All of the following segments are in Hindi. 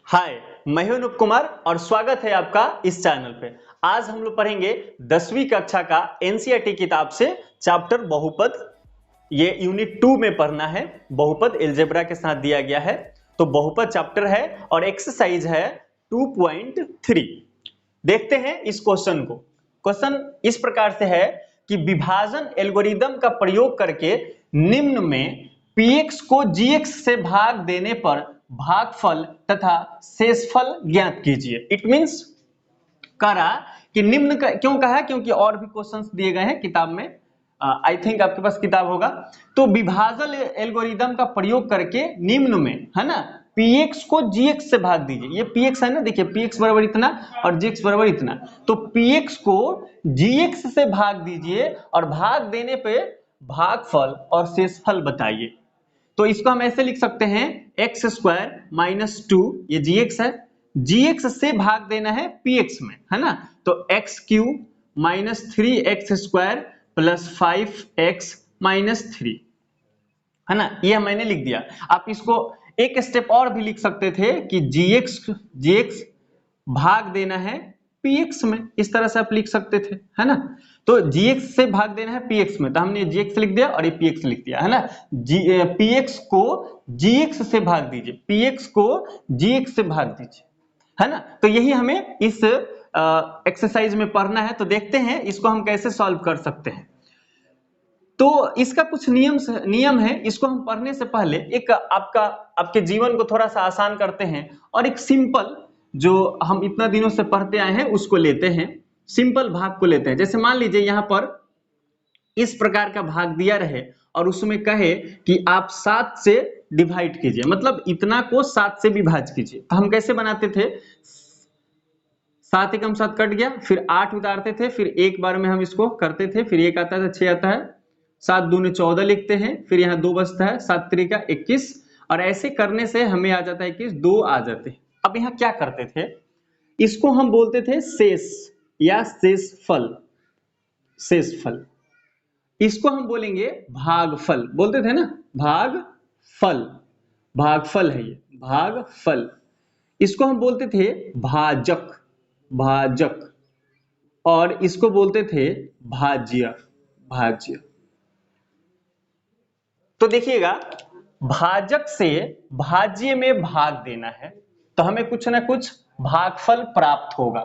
हाय, मैं हूं अनुप कुमार और स्वागत है आपका इस चैनल पे। आज हम लोग पढ़ेंगे 10वीं कक्षा का एनसीईआरटी किताब से चैप्टर बहुपद। ये यूनिट 2 में पढ़ना है। बहुपद अलजेब्रा के साथ दिया गया है, तो बहुपद चैप्टर है और एक्सरसाइज है 2.3। देखते हैं इस क्वेश्चन को। क्वेश्चन इस प्रकार से है कि विभाजन एल्गोरिदम का प्रयोग करके निम्न में px को gx से भाग देने पर भागफल तथा शेषफल ज्ञात कीजिए। इट मींस करा कि निम्न का क्यों कहा, क्योंकि और भी क्वेश्चंस दिए गए हैं किताब में। आई थिंक आपके पास किताब होगा। तो विभाजन एल्गोरिदम का प्रयोग करके निम्न में है ना px को gx से भाग दीजिए। ये px है ना, देखिए px बराबर इतना और gx बराबर इतना, तो px को gx से भाग दीजिए और भाग देने पे भागफल और शेषफल बताइए। तो इसको हम ऐसे लिख सकते हैं एक्स स्क्वायर माइनस 2, ये gx है, gx से भाग देना है px में, है ना। तो x cube minus 3x square plus 5x minus 3, है ना। ये मैंने लिख दिया। आप इसको एक स्टेप और भी लिख सकते थे कि gx भाग देना है px में, इस तरह से आप लिख सकते थे, है ना। तो gx से भाग देना है px में, तो हमने gx लिख दिया और ये px लिख दिया, है ना। px को gx से भाग दीजिए, px को gx से भाग दीजिए, है ना। तो यही हमें इस एक्सरसाइज में पढ़ना है। तो देखते हैं इसको हम कैसे सॉल्व कर सकते हैं। तो इसका कुछ नियम है। इसको हम पढ़ने से पहले एक आपके जीवन को थोड़ा सा आसान करते हैं और एक सिंपल जो हम इतना दिनों से पढ़ते आए हैं उसको लेते हैं, सिंपल भाग को लेते हैं। जैसे मान लीजिए यहाँ पर इस प्रकार का भाग दिया रहे और उसमें कहे कि आप 7 से डिवाइड कीजिए, मतलब इतना को 7 से विभाज्य कीजिए। तो हम कैसे बनाते थे, 7 एकम 7 कट गया, फिर 8 उतारते थे, फिर एक बार में हम इसको करते थे, फिर 1 आता था, 6 आता है, 7 दूने 14 लिखते हैं, फिर यहाँ 2 बचता है, 7 त्रिका 21, और ऐसे करने से हमें आ जाता है कि 2 आ जाते हैं। अब यहाँ क्या करते थे, इसको हम बोलते थे शेष या शेषफल। शेषफल इसको हम बोलेंगे भागफल, बोलते थे ना भागफल, भागफल है ये भागफल। इसको हम बोलते थे भाजक, भाजक, और इसको बोलते थे भाज्य, भाज्य। तो देखिएगा, भाजक से भाज्य में भाग देना है तो हमें कुछ ना कुछ भागफल प्राप्त होगा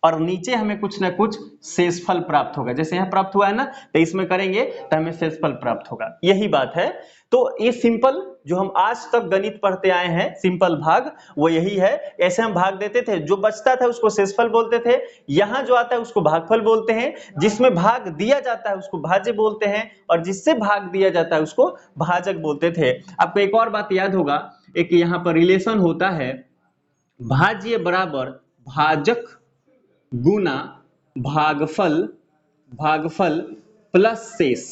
और नीचे हमें कुछ ना कुछ शेषफल प्राप्त होगा। जैसे यहाँ प्राप्त हुआ है ना, तो इसमें करेंगे तो हमें शेषफल प्राप्त होगा। यही बात है। तो ये सिंपल जो हम आज तक गणित पढ़ते आए हैं, सिंपल भाग, वो यही है। ऐसे हम भाग देते थे, जो बचता था उसको शेषफल बोलते थे, यहाँ जो आता है उसको भागफल बोलते हैं, जिसमें भाग दिया जाता है उसको भाज्य बोलते हैं, और जिससे भाग दिया जाता है उसको भाजक बोलते थे। आपको एक और बात याद होगा, एक यहाँ पर रिलेशन होता है, भाज्य बराबर भाजक गुना भागफल, भागफल प्लस शेष।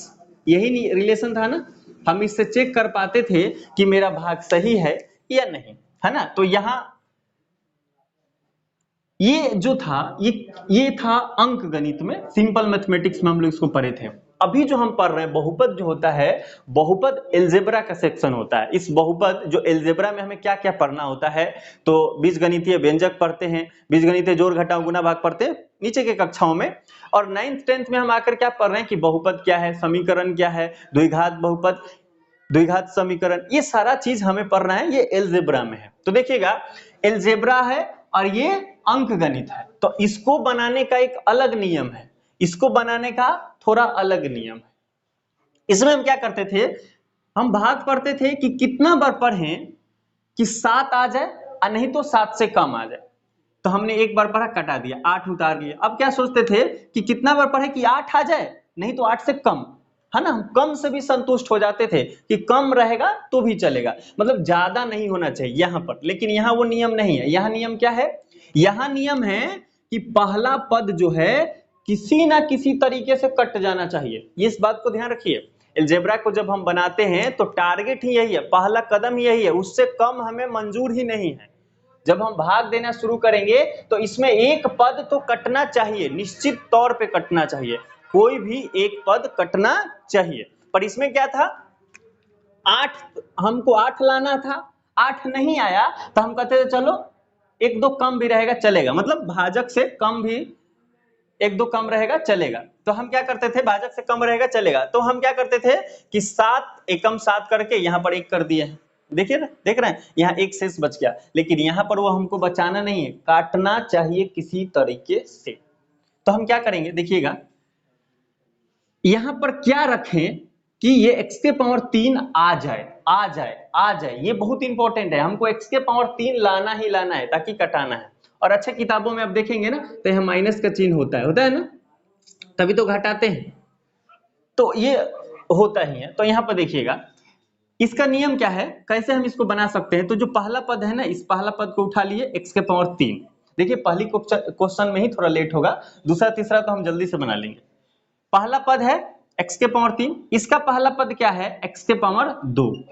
यही रिलेशन था ना, हम इससे चेक कर पाते थे कि मेरा भाग सही है या नहीं, है ना। तो यहां ये जो था ये था अंक गणित में, सिंपल मैथमेटिक्स में हम लोग इसको पढ़े थे। अभी जो हम पढ़ रहे हैं बहुपद जो होता है, बहुपद अलजेब्रा का सेक्शन होता है। इस बहुपद जो अलजेब्रा में हमें क्या क्या पढ़ना होता है, तो बीजगणितीय व्यंजक पढ़ते हैं, बीजगणितीय जोड़ घटाव गुना भाग पढ़ते हैं नीचे के कक्षाओं में, और 9th 10th में हम आकर क्या पढ़ रहे हैं कि बहुपद क्या है, समीकरण क्या है, द्विघात बहुपद, द्विघात समीकरण, ये सारा चीज हमें पढ़ना है, ये अलजेब्रा में है। तो देखिएगा, अलजेब्रा है और ये अंक गणित है, तो इसको बनाने का एक अलग नियम है, इसको बनाने का थोड़ा अलग नियम है। इसमें हम क्या करते थे, हम भाग पढ़ते थे कि कितना बार पढ़ें कि 7 आ जाए और नहीं तो 7 से कम आ जाए। तो हमने एक बार पढ़ा, कटा दिया, 8 उतार लिया। अब क्या सोचते थे कि कितना बार पढ़े कि 8 आ जाए, नहीं तो 8 से कम, है ना। हम कम से भी संतुष्ट हो जाते थे कि कम रहेगा तो भी चलेगा, मतलब ज्यादा नहीं होना चाहिए यहां पर। लेकिन यहां वो नियम नहीं है। यहां नियम क्या है, यहां नियम है कि पहला पद जो है किसी ना किसी तरीके से कट जाना चाहिए। ये इस बात को ध्यान रखिए, अलजेब्रा को जब हम बनाते हैं तो टारगेट ही यही है, पहला कदम यही है, उससे कम हमें मंजूर ही नहीं है। जब हम भाग देना शुरू करेंगे तो इसमें एक पद तो कटना चाहिए, निश्चित तौर पे कटना चाहिए, कोई भी एक पद कटना चाहिए। पर इसमें क्या था, 8, हमको 8 लाना था, 8 नहीं आया तो हम कहते थे चलो एक दो कम भी रहेगा चलेगा, मतलब भाजक से कम भी एक दो कम रहेगा चलेगा। तो हम क्या करते थे, भाजक से कम रहेगा चलेगा, तो हम क्या करते थे कि 7 एकम 7 करके यहाँ पर 1 कर दिए। देखिए ना, देख रहे हैं, यहाँ एक शेष बच गया, लेकिन यहाँ पर वो हमको बचाना नहीं है, काटना चाहिए किसी तरीके से। तो हम क्या करेंगे, देखिएगा यहाँ पर क्या रखें कि ये x के पावर 3 आ जाए, आ जाए, आ जाए। ये बहुत इंपॉर्टेंट है, हमको x के पावर 3 लाना ही लाना है ताकि कटाना है। और अच्छे किताबों में आप देखेंगे ना तो यहाँ माइनस का चिन्ह होता है ना, तभी तो घटाते हैं, तो ये होता ही है। तो यहाँ पर देखिएगा इसका नियम क्या है, कैसे हम इसको बना सकते हैं। तो जो पहला पद है ना, इस पहला पद को उठा लिए x के पावर 3। देखिए पहली क्वेश्चन में ही थोड़ा लेट होगा, दूसरा तीसरा तो हम जल्दी से बना लेंगे। पहला पद है x के पावर 3, इसका पहला पद क्या है x के पावर 2।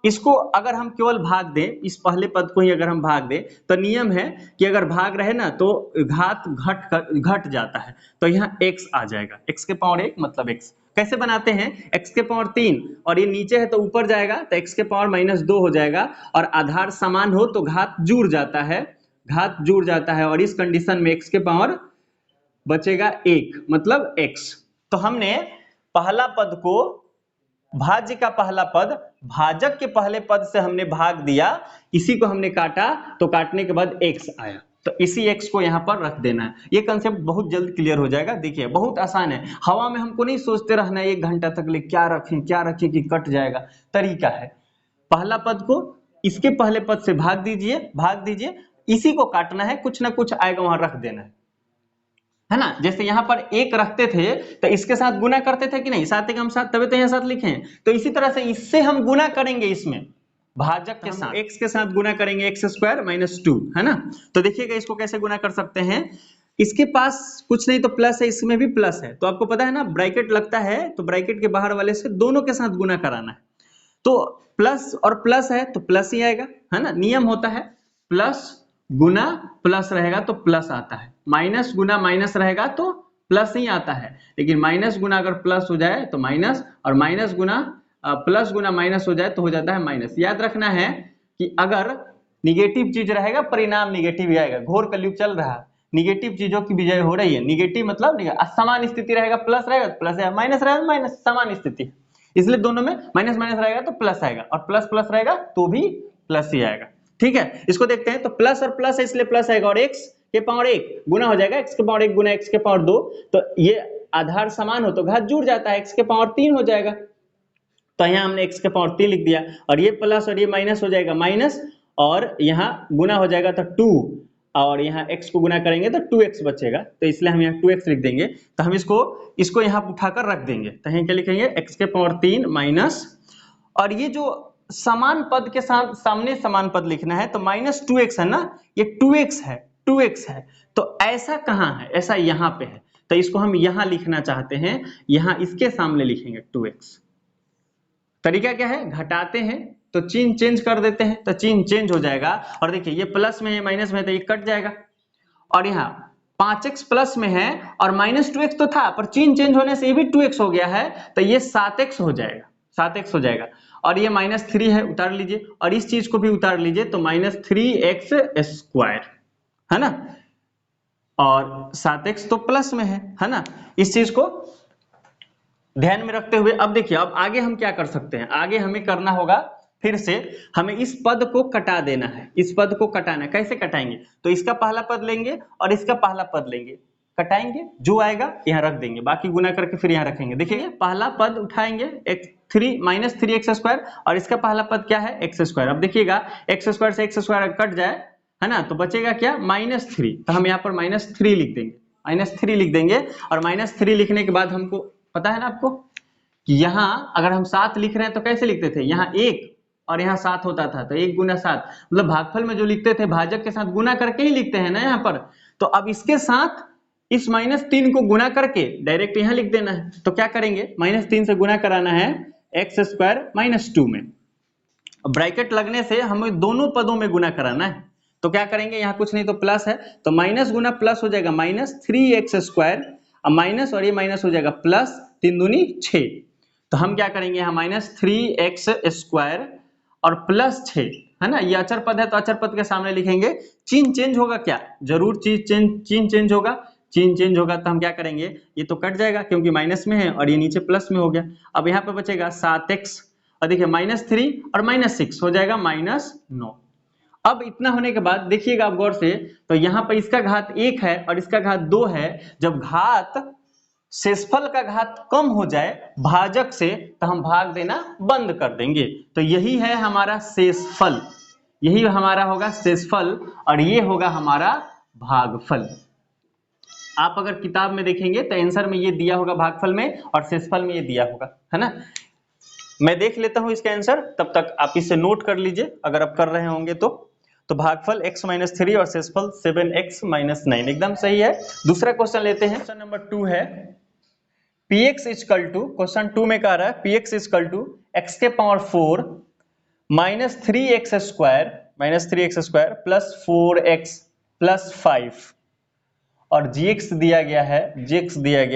इसको अगर हम केवल भाग दें, इस पहले पद को ही अगर हम भाग दें तो नियम है कि अगर भाग रहे ना तो घात घट जाता है, तो यहाँ x आ जाएगा, x के पावर 1 मतलब x। कैसे बनाते हैं, x के पावर 3 और ये नीचे है तो ऊपर जाएगा, तो x के पावर -2 हो जाएगा, और आधार समान हो तो घात जुड़ जाता है, घात जुड़ जाता है, और इस कंडीशन में x के पावर बचेगा 1 मतलब x। तो हमने पहला पद को, भाज्य का पहला पद भाजक के पहले पद से हमने भाग दिया, इसी को हमने काटा, तो काटने के बाद x आया, तो इसी x को यहाँ पर रख देना है। ये कंसेप्ट बहुत जल्द क्लियर हो जाएगा। देखिए बहुत आसान है, हवा में हमको नहीं सोचते रहना है 1 घंटा तक ले क्या रखें कि कट जाएगा। तरीका है, पहला पद को इसके पहले पद से भाग दीजिए, इसी को काटना है, कुछ ना कुछ आएगा वहां रख देना है ना। जैसे यहाँ पर 1 रखते थे तो इसके साथ गुना करते थे कि नहीं, 7 एकम 7, तभी तो यहाँ 7 लिखे हैं। तो इसी तरह से इससे हम गुना करेंगे, इसमें भाजक के साथ x के साथ गुना करेंगे, x² - 2 है ना। तो देखिएगा इसको कैसे गुना कर सकते हैं, इसके पास कुछ नहीं तो प्लस है, इसमें भी प्लस है, तो आपको पता है ना ब्रैकेट लगता है, तो ब्रैकेट के बाहर वाले से दोनों के साथ गुना कराना है। तो प्लस और प्लस है तो प्लस ही आएगा, है ना। नियम होता है प्लस गुना प्लस रहेगा तो प्लस आता है, माइनस गुना माइनस रहेगा तो प्लस ही आता है, लेकिन माइनस गुना अगर प्लस हो जाए तो माइनस, और माइनस गुना प्लस गुना माइनस हो जाए तो हो जाता है माइनस। याद रखना है कि अगर निगेटिव चीज रहेगा परिणाम निगेटिव ही आएगा। घोर कलयुग चल रहा है, निगेटिव चीजों की विजय हो रही है। निगेटिव मतलब समान स्थिति रहेगा, प्लस रहेगा तो प्लस है, माइनस रहेगा तो माइनस, समान स्थिति, इसलिए दोनों में माइनस माइनस रहेगा तो प्लस आएगा, और प्लस प्लस रहेगा तो भी प्लस ही आएगा। ठीक है, इसको देखते हैं। तो प्लस और प्लस है इसलिए प्लस आएगा, और x के पावर 1 गुना हो जाएगा x के पावर 1 गुना x के पावर 2, तो ये आधार समान हो तो घात जुड़ जाता है, x के पावर 3 हो जाएगा। तो यहाँ हमने x के पावर 3 लिख दिया, और ये प्लस और ये माइनस हो जाएगा माइनस, और यहाँ गुना हो जाएगा तो 2, और यहाँ x को गुना करेंगे तो 2x बचेगा, तो इसलिए हम यहाँ 2x लिख देंगे। तो हम इसको यहाँ उठाकर रख देंगे, तो यहाँ क्या लिखेंगे, x के पावर 3 माइनस, और ये जो समान पद के साथ सामने समान पद लिखना है, तो -2x है ना, ये 2x है, 2x है, तो ऐसा कहाँ है, ऐसा यहाँ पे है, तो इसको हम यहाँ लिखना चाहते हैं, यहाँ इसके सामने लिखेंगे 2x। तरीका क्या है, घटाते हैं तो चिन्ह चेंज कर देते हैं, तो चिन्ह चेंज हो जाएगा, और देखिए ये प्लस में है माइनस में है तो ये कट जाएगा, और यहाँ 5x प्लस में है और -2x तो था, पर चिन्ह चेंज होने से ये भी 2x हो गया है, तो ये 7x हो जाएगा, 7x हो जाएगा, और ये -3 है, उतार लीजिए, और इस चीज को भी उतार लीजिए, तो -3x² है ना, और 7x तो प्लस में है ना। इस चीज को ध्यान में रखते हुए अब देखिए, अब आगे हम क्या कर सकते हैं, आगे हमें करना होगा, फिर से हमें इस पद को कटा देना है, इस पद को कटाना है। कैसे कटाएंगे, तो इसका पहला पद लेंगे और इसका पहला पद लेंगे, कटाएंगे, जो आएगा यहाँ रख देंगे, बाकी गुना करके फिर यहाँ रखेंगे। देखिए पहला पद उठाएंगे -3x² और इसका पहला पद क्या है x²। अब देखिएगा x² से x² कट जाए है ना, तो बचेगा क्या -3, तो हम यहाँ पर -3 लिख देंगे, -3 लिख देंगे, और -3 लिखने के बाद हमको पता है ना आपको कि यहाँ अगर हम 7 लिख रहे हैं तो कैसे लिखते थे, यहाँ 1 और यहाँ 7 होता था, तो 1 गुना 7, मतलब भागफल में जो लिखते थे भाजक के साथ गुना करके ही लिखते हैं ना यहाँ पर। तो अब इसके साथ इस -3 को गुना करके डायरेक्ट यहाँ लिख देना है। तो क्या करेंगे, -3 से गुना कराना है x² - 2 में, ब्रैकेट लगने से हमें दोनों पदों में गुना कराना है। तो क्या करेंगे, यहाँ कुछ नहीं तो प्लस है, तो माइनस गुना प्लस हो जाएगा -3x², अब माइनस और ये माइनस हो जाएगा प्लस, 3 दूनी 6, तो हम क्या करेंगे यहाँ -3x² और +6, है ना, ये अचर पद है तो अचर पद के सामने लिखेंगे। चिन्ह चेंज होगा क्या, जरूर चिन्ह चेंज होगा। चिन्ह चेंज होगा तो हम क्या करेंगे, ये तो कट जाएगा क्योंकि माइनस में है और ये नीचे प्लस में हो गया। अब यहाँ पे बचेगा 7x और देखिए -3 और -6 हो जाएगा -9। अब इतना होने के बाद देखिएगा आप गौर से, तो यहाँ पर इसका घात 1 है और इसका घात 2 है। जब घात शेषफल का घात कम हो जाए भाजक से तो हम भाग देना बंद कर देंगे। तो यही है हमारा शेषफल, यही हमारा होगा शेषफल और ये होगा हमारा भागफल। आप अगर किताब में देखेंगे तो आंसर में ये दिया होगा भागफल में और शेषफल में ये दिया होगा, है ना। मैं देख लेता हूं इसका आंसर, तब तक आप इसे नोट कर लीजिए अगर आप कर रहे होंगे तो भागफल x - 3 और शेषफल 7x - 9 एकदम सही है। दूसरा क्वेश्चन लेते हैं, क्वेश्चन नंबर 2 है px इक्वल टू, क्वेश्चन 2 में कह रहा है px इक्वल टू x के power 4 -3x square plus 4x plus 5 और gx दिया गया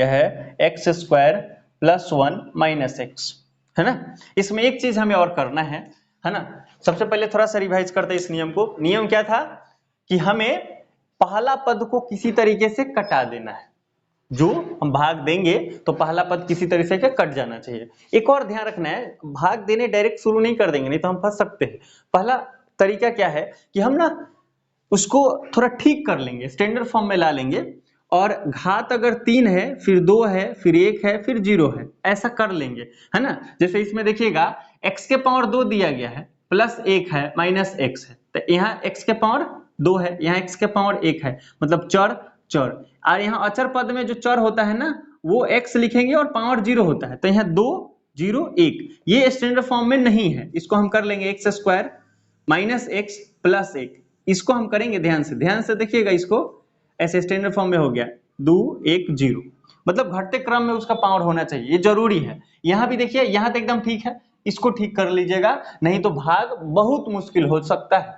है x square plus 1 minus x, है ना। इसमें एक चीज हमें और करना है ना। सबसे पहले थोड़ा सा रिवाइज करते हैं इस नियम को। नियम क्या था कि हमें पहला पद को किसी तरीके से कटा देना है, जो हम भाग देंगे तो पहला पद किसी तरीके से कट जाना चाहिए। एक और ध्यान रखना है, भाग देने डायरेक्ट शुरू नहीं कर देंगे, नहीं तो हम फंस सकते हैं। पहला तरीका क्या है कि हम ना उसको थोड़ा ठीक कर लेंगे, स्टैंडर्ड फॉर्म में ला लेंगे और घात अगर 3 है फिर 2 है फिर 1 है फिर 0 है, ऐसा कर लेंगे, है ना। जैसे इसमें देखिएगा x के पावर 2 दिया गया है प्लस 1 है माइनस x है, तो यहाँ x के पावर 2 है, यहाँ x के पावर 1 है, मतलब चर और यहाँ अचर पद में जो चर होता है ना वो x लिखेंगे और पावर 0 होता है, तो यहाँ 2 0 1, ये स्टैंडर्ड फॉर्म में नहीं है। इसको हम कर लेंगे x square minus x plus 1, इसको हम करेंगे ध्यान से देखिएगा, इसको ऐसे स्टैंडर्ड फॉर्म में हो गया 2 1 0, मतलब घटते क्रम में उसका पावर होना चाहिए, ये जरूरी है। यहां भी देखिए, यहां तो एकदम ठीक है, इसको ठीक कर लीजिएगा, नहीं तो भाग बहुत मुश्किल हो सकता है।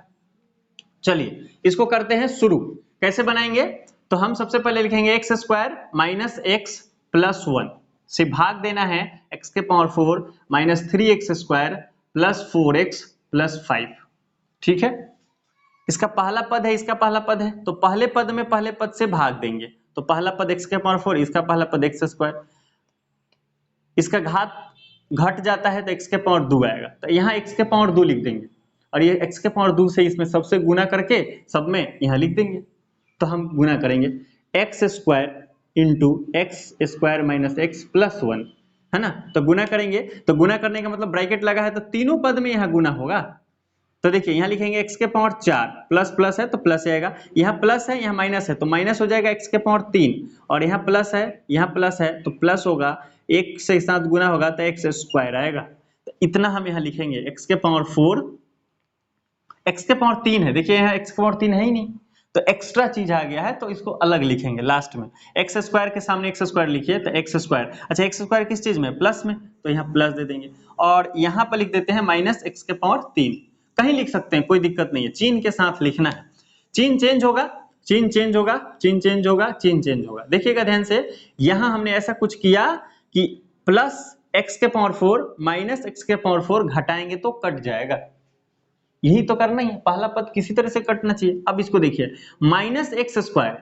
चलिए इसको करते हैं शुरू। कैसे बनाएंगे, तो हम सबसे पहले लिखेंगे x square minus x plus 1 से भाग देना है x के power 4 minus 3x square plus 4x plus 5, ठीक है। इसका पहला पद है, इसका पहला पद है, तो पहले पद में पहले पद से भाग देंगे, तो पहला पद x के पावर 4, इसका पहला पद x स्क्वायर, इसका घात घट जाता है तो x के पावर 2 आएगा, तो यहाँ x के पावर 2 लिख देंगे और ये x के पावर 2 से इसमें सबसे गुना करके सब में यहाँ लिख देंगे। तो हम गुना करेंगे x square into x square minus x plus 1, है ना। तो गुना करेंगे, तो गुना करने का मतलब ब्रैकेट लगा है तो तीनों पद में यहाँ गुना होगा। तो देखिए यहाँ लिखेंगे x के पावर 4 प्लस प्लस है तो प्लस आएगा, यहाँ प्लस है यहाँ माइनस है तो माइनस हो जाएगा x के पावर 3, और यहाँ प्लस है तो प्लस होगा, एक से साथ गुना होगा तो x स्क्वायर आएगा। तो इतना हम यहाँ लिखेंगे x के पावर 4, x के पावर 3 है, देखिए यहाँ x के पावर 3 है ही नहीं तो एक्स्ट्रा चीज आ गया है तो इसको अलग लिखेंगे लास्ट में। x स्क्वायर के सामने x स्क्वायर लिखिए तो x स्क्वायर, अच्छा x स्क्वायर किस चीज में, प्लस में, तो यहाँ प्लस दे देंगे और यहाँ पर लिख देते हैं माइनस x के पावर 3, कहीं लिख सकते हैं कोई दिक्कत नहीं है, चिन्ह के साथ लिखना है। चिन्ह चेंज होगा, चिन्ह चेंज होगा, चिन्ह चेंज होगा, चिन्ह चेंज होगा। देखिएगा ध्यान से, यहां हमने ऐसा कुछ किया कि प्लस x के पावर 4 माइनस x के पावर 4 घटाएंगे तो कट जाएगा, यही तो करना ही है, पहला पद किसी तरह से कटना चाहिए। अब इसको देखिए माइनस एक्स स्क्वायर,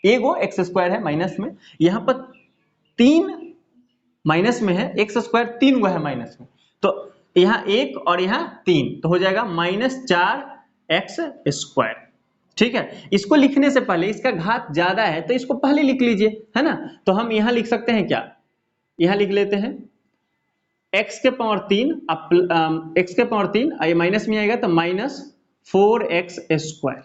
एगो एक्स स्क्वायर है माइनस में, यहाँ पर 3 माइनस में है, एक्स स्क्वायर 3 गो है माइनस में, तो यहाँ 1 और यहाँ 3 तो हो जाएगा -4x स्क्वायर, ठीक है। इसको लिखने से पहले इसका घात ज्यादा है तो इसको पहले लिख लीजिए, है ना। तो हम यहाँ लिख सकते हैं क्या, यहाँ लिख लेते हैं x के पावर 3 x के पावर 3 ये माइनस में आएगा तो -4x स्क्वायर,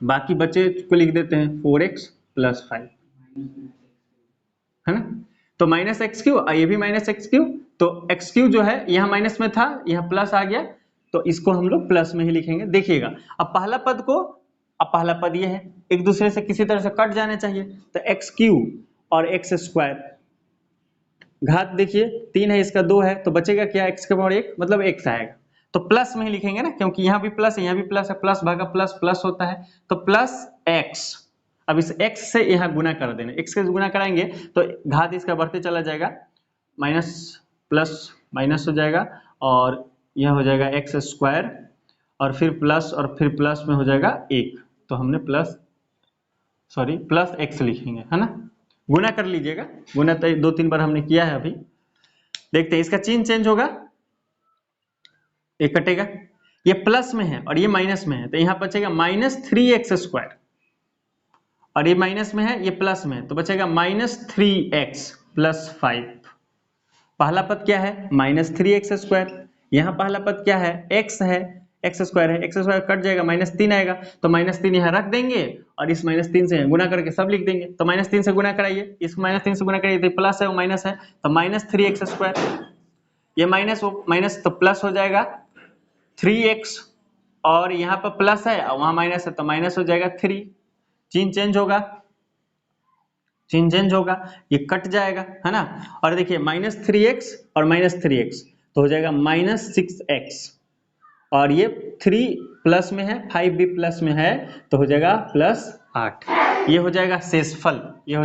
बाकी बचे को लिख देते हैं 4x प्लस 5, है ना। तो माइनस एक्स क्यू, ये भी माइनस एक्स क्यू, तो एक्स क्यू जो है यहाँ माइनस में था यहाँ प्लस आ गया तो इसको हम लोग प्लस में ही लिखेंगे। देखिएगा अब पहला पद ये है, एक दूसरे से किसी तरह से कट जाने चाहिए, तो एक्स क्यू और एक्स स्क्वायर, घात देखिए 3 है इसका 2 है तो बचेगा क्या, x के पावर 1 मतलब x आएगा, तो प्लस में ही लिखेंगे ना, क्योंकि यहाँ भी प्लस है यहाँ भी प्लस है, प्लस भागा प्लस प्लस होता है, तो प्लस x। अब इस x से यहाँ गुना कर देना, x से गुना कराएंगे तो घात इसका बढ़ते चला जाएगा, माइनस प्लस माइनस हो जाएगा और यह हो जाएगा x स्क्वायर और फिर प्लस में हो जाएगा 1, तो हमने प्लस x लिखेंगे, है ना। गुना कर लीजिएगा, गुना तो 2-3 बार हमने किया है अभी। देखते हैं इसका चिन्ह चेंज होगा, ये कटेगा, ये प्लस में है और ये माइनस में है, तो यहाँ बचेगा -3x², और ये माइनस में है, ये प्लस में है, तो बचेगा -3x + 5। पहला पद क्या है? -3x², यहाँ पहला पद क्या है? x है, x² है, x² कट जाएगा, -3 आएगा, तो -3 यहाँ रख देंगे और इस -3 से गुना करके सब लिख देंगे। तो -3 से गुना कराइए, इसको -3 से गुना कराइए, तो प्लस है वो माइनस है, तो -3x², ये माइनस वो माइनस, तो प्लस हो जाएगा 3x, और यहाँ पर प्लस है और वहां माइनस है, तो माइनस हो जाएगा 3। चिन्ह चेंज होगा, ये कट जाएगा, है ना। और देखिए -3x और -3x, तो हो जाएगा -6x, और ये 3 प्लस में है, 5 भी प्लस में है, तो हो जाएगा +8। ये हो जाएगा शेषफल, ये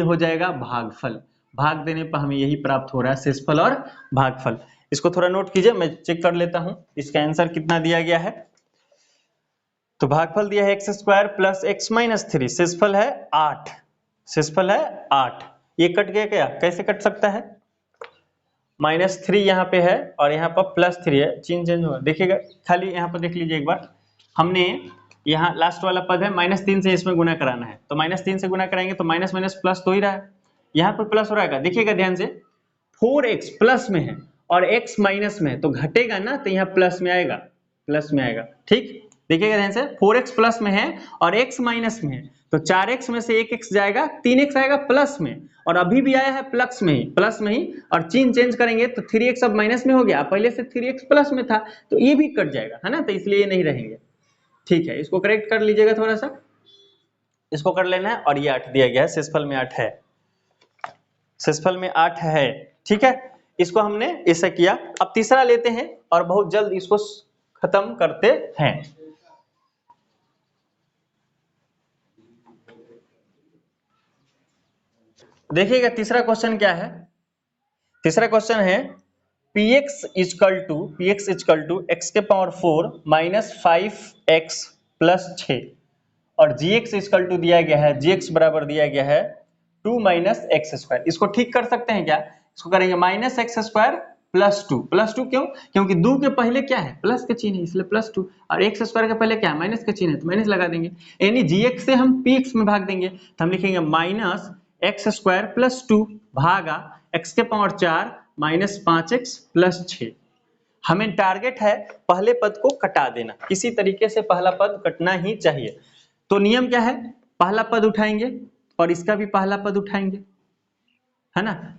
हो जाएगा भागफल। भाग देने पर हमें यही प्राप्त हो रहा है, शेषफल और भागफल। इसको थोड़ा नोट कीजिए, मैं चेक कर लेता हूं इसका आंसर कितना दिया गया है। तो भागफल दिया है x² + x - 3, शेषफल है 8, ये कट गया क्या? कैसे कट सकता है? -3 यहाँ पे है और यहाँ पर +3 है, चिन्ह चेंज होगा। देखिएगा खाली यहाँ पर देख लीजिए एक बार, हमने यहाँ लास्ट वाला पद है -3 से इसमें गुना कराना है, तो -3 से गुना कराएंगे तो माइनस माइनस प्लस तो ही रहा है, यहाँ पर प्लस हो रहा है। देखिएगा ध्यान से, 4x प्लस में है और x माइनस में है, तो घटेगा ना, तो यहाँ प्लस में आएगा, ठीक। देखिएगा ध्यान से, 4x प्लस में है और x माइनस में है, तो 4x में से 1x जाएगा, 3x आएगा प्लस में, और अभी भी आया है प्लस में ही, और चिन्ह चेंज करेंगे तो 3x अब माइनस में हो गया, पहले से 3x प्लस में था, तो ये भी कट जाएगा, है ना, तो इसलिए ये नहीं रहेंगे। ठीक है, इसको करेक्ट कर लीजिएगा, थोड़ा सा इसको कर लेना है, और ये 8 दिया गया है, शेषफल में 8 है, ठीक है। इसको हमने ऐसा किया। अब तीसरा लेते हैं और बहुत जल्द इसको खत्म करते हैं। देखिएगा तीसरा क्वेश्चन क्या है। तीसरा क्वेश्चन है px इक्वल टू x के पावर 4 - 5x + 6, और gx इक्वल टू दिया गया है, gx बराबर दिया गया है 2 - x²। इसको ठीक कर सकते हैं क्या? इसको करेंगे -x² +2 क्यों? क्योंकि 2 के पहले क्या है? प्लस का चिन्ह है, इसलिए +2, और x² के पहले क्या है? माइनस का चिन्ह है, तो माइनस लगा देंगे, यानी gx से हम px में भाग देंगे, तो हम लिखेंगे -x² +2 भागा x के पावर 4 - 5x + 6। हमें टारगेट है पहले पद को कटा देना, किसी तरीके से पहला पद कटना ही चाहिए। तो नियम क्या है? पहला पद उठाएंगे और इसका भी पहला पद उठाएंगे, है ना।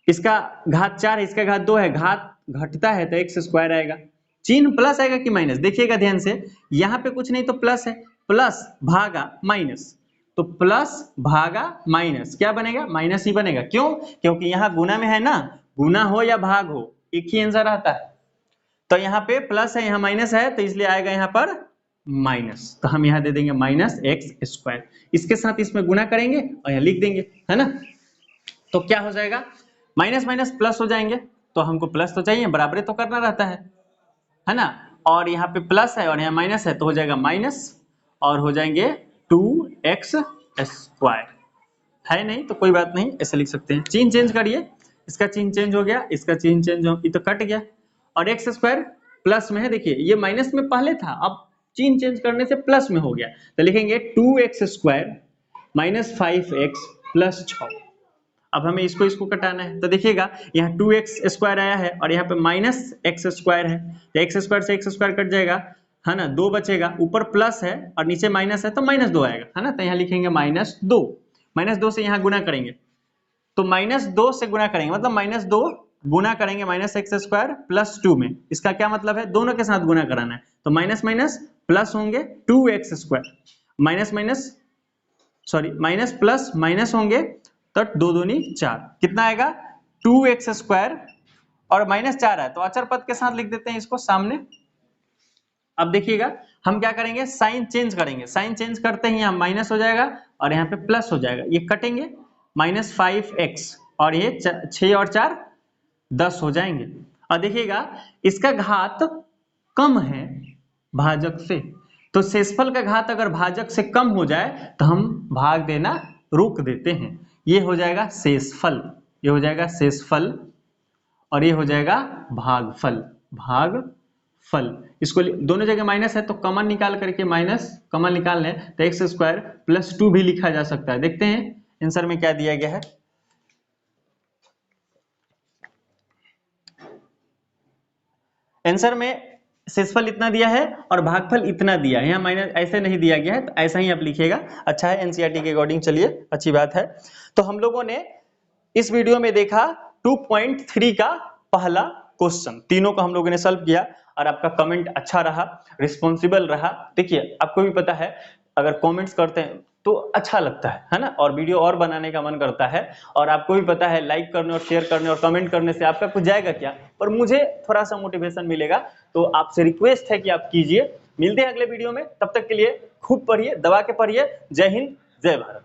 इसका घात 4 है, इसका घात 2 है, घात घटता है तो x² आएगा। चिन्ह प्लस आएगा कि माइनस? देखिएगा ध्यान से, यहाँ पे कुछ नहीं तो प्लस है, प्लस भागा माइनस, तो प्लस भागा माइनस क्या बनेगा? माइनस ही बनेगा। क्यों? क्योंकि यहाँ गुना में है ना, गुना हो या भाग हो एक ही आंसर आता है। तो यहाँ पे प्लस है, यहाँ माइनस है, तो इसलिए आएगा यहाँ पर माइनस, तो हम यहाँ दे देंगे -x²। इसके साथ इसमें गुना करेंगे और यहाँ लिख देंगे, है ना। तो क्या हो जाएगा? माइनस माइनस प्लस हो जाएंगे, तो हमको प्लस तो चाहिए, बराबरी तो करना रहता है ना। और यहाँ पे प्लस है और यहाँ माइनस है, तो हो जाएगा माइनस, और हो जाएंगे 2x²। है नहीं तो कोई बात नहीं, ऐसे लिख सकते हैं। चिन्ह चेंज करिए, इसका चिन्ह चेंज हो गया, इसका चिन्ह चेंज हो, ये तो कट गया, और x² प्लस में है, देखिए ये माइनस में पहले था, अब चिन्ह चेंज करने से प्लस में हो गया, तो लिखेंगे 2x² - 5x + 6। अब हमें इसको कटाना है, तो देखिएगा यहाँ 2x² आया है और यहाँ पे -x² है, तो x² से x² कट जाएगा, है ना, 2 बचेगा, ऊपर प्लस है और नीचे माइनस है, तो -2 आएगा, है ना। तो यहाँ लिखेंगे -2 से यहाँ गुना करेंगे, तो -2 से गुना करेंगे, मतलब -2 गुना करेंगे -x² + 2 में। इसका क्या मतलब है? दोनों के साथ गुना कराना है, तो माइनस माइनस प्लस होंगे, 2x² माइनस प्लस माइनस होंगे, तो 2 दूनी 4, कितना आएगा? 2x² और -4 है, तो अचर पद के साथ लिख देते हैं इसको सामने। अब देखिएगा हम क्या करेंगे, साइन चेंज करेंगे, साइन चेंज करते ही यहाँ माइनस हो जाएगा और यहाँ पे प्लस हो जाएगा, ये कटेंगे, -5x, और ये 6 और 4 10 हो जाएंगे। और देखिएगा इसका घात कम है भाजक से। तो शेषफल का घात अगर भाजक से कम हो जाए तो हम भाग देना रोक देते हैं। ये हो जाएगा शेषफल, ये हो जाएगा शेषफल और ये हो जाएगा भागफल, भागफल। इसको दोनों जगह माइनस है तो कॉमन निकाल करके माइनस कॉमन निकाल लें तो एक्स स्क्वायर प्लस 2 भी लिखा जा सकता है। देखते हैं आंसर में क्या दिया गया है। आंसर में शेषफल इतना दिया है और भागफल इतना दिया है, यहाँ माइनस ऐसे नहीं दिया गया है तो ऐसा ही आप लिखिएगा। अच्छा है, एनसीईआरटी के अकॉर्डिंग, चलिए अच्छी बात है। तो हम लोगों ने इस वीडियो में देखा 2.3 का पहला क्वेश्चन, तीनों को हम लोगों ने सॉल्व किया और आपका कमेंट अच्छा रहा, रिस्पॉन्सिबल रहा। देखिए आपको भी पता है अगर कमेंट्स करते हैं तो अच्छा लगता है ना, और वीडियो और बनाने का मन करता है। और आपको भी पता है लाइक करने और शेयर करने और कमेंट करने से आपका कुछ जाएगा क्या, पर मुझे थोड़ा सा मोटिवेशन मिलेगा। तो आपसे रिक्वेस्ट है कि आप कीजिए। मिलते हैं अगले वीडियो में, तब तक के लिए खूब पढ़िए, दबा के पढ़िए। जय हिंद, जय भारत।